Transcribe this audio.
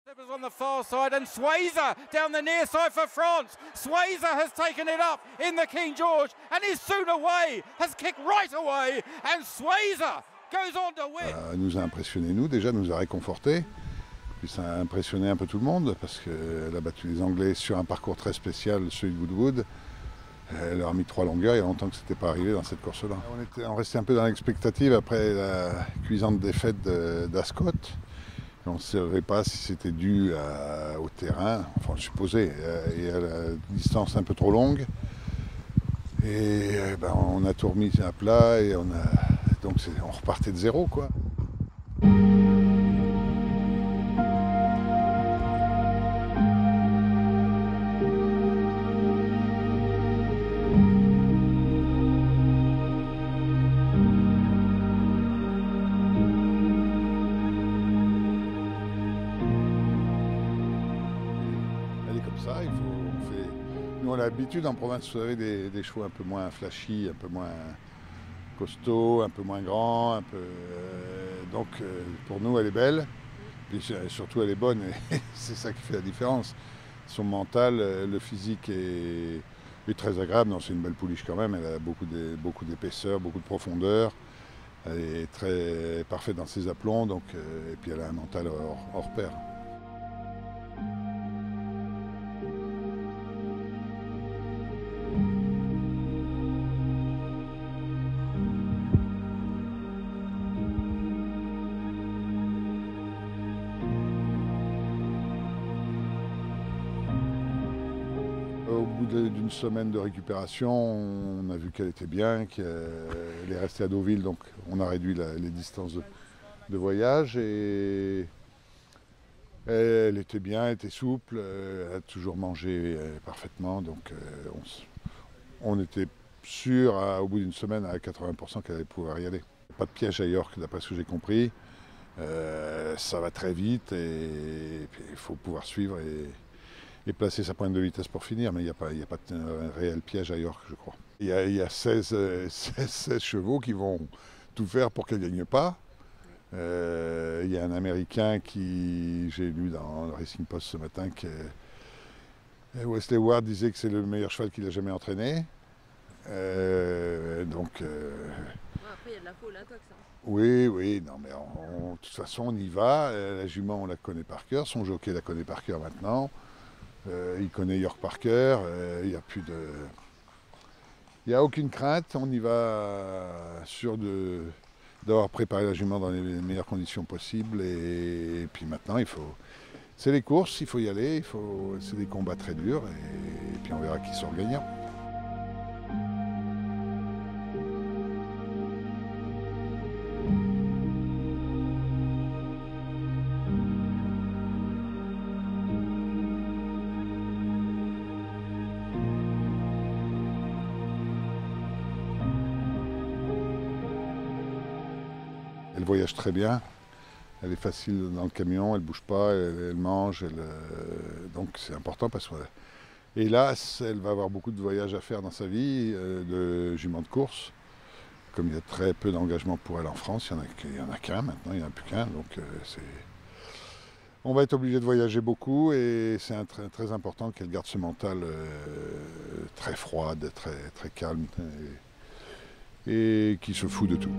Tippers on the far side and Swayzer down the near side for France. Swayzer has taken it up in the King George and is soon away, has kicked right away and Swayzer goes on to win. Nous a impressionné nous, déjà nous a réconforté. Puis ça a impressionné un peu tout le monde parce qu'elle a battu les Anglais sur un parcours très spécial, celui de Goodwood. Elle leur a mis 3 longueurs, il y a longtemps que ce n'était pas arrivé dans cette course-là. On restait un peu dans l'expectative après la cuisante défaite d'Ascot. On ne savait pas si c'était dû au terrain, enfin on le supposait, et à la distance un peu trop longue. Et on a tout remis à plat et donc on repartait de zéro, quoi. Comme ça, nous on a l'habitude en province, vous savez, des chevaux un peu moins flashy, un peu moins costauds, un peu moins grands, donc pour nous elle est belle, et surtout elle est bonne, et c'est ça qui fait la différence. Son mental, le physique est très agréable, non, c'est une belle pouliche quand même, elle a beaucoup d'épaisseur, beaucoup de profondeur, elle est très parfaite dans ses aplombs, donc, et puis elle a un mental hors pair. Au bout d'une semaine de récupération, on a vu qu'elle était bien, qu'elle est restée à Deauville, donc on a réduit les distances de voyage. Et elle était bien, elle était souple, elle a toujours mangé parfaitement, donc on était sûr au bout d'une semaine à 80% qu'elle allait pouvoir y aller. Pas de piège à York, d'après ce que j'ai compris. Ça va très vite et puis il faut pouvoir suivre et placer sa pointe de vitesse pour finir, mais il n'y a pas de réel piège à York, je crois. Il y a 16 chevaux qui vont tout faire pour qu'elle ne gagne pas. Il y a un Américain qui, j'ai lu dans le Racing Post ce matin, que Wesley Ward disait que c'est le meilleur cheval qu'il a jamais entraîné. Après, il y a de la foule à toi que ça. Oui, non, mais de toute façon, on y va. La jument, on la connaît par cœur. Son jockey la connaît par cœur maintenant. Il connaît York par cœur. Il n'y a aucune crainte. On y va sûr d'avoir préparé la jument dans les meilleures conditions possibles. Et puis maintenant, c'est les courses, il faut y aller. C'est des combats très durs. Et puis on verra qui sort gagnant. Elle voyage très bien, elle est facile dans le camion, elle ne bouge pas, elle mange, donc c'est important parce que, hélas, elle va avoir beaucoup de voyages à faire dans sa vie, de jument de course. Comme il y a très peu d'engagement pour elle en France, il n'y en a qu'un maintenant, il n'y en a plus qu'un, donc on va être obligé de voyager beaucoup et c'est très important qu'elle garde ce mental très froid, très calme et qui se fout de tout.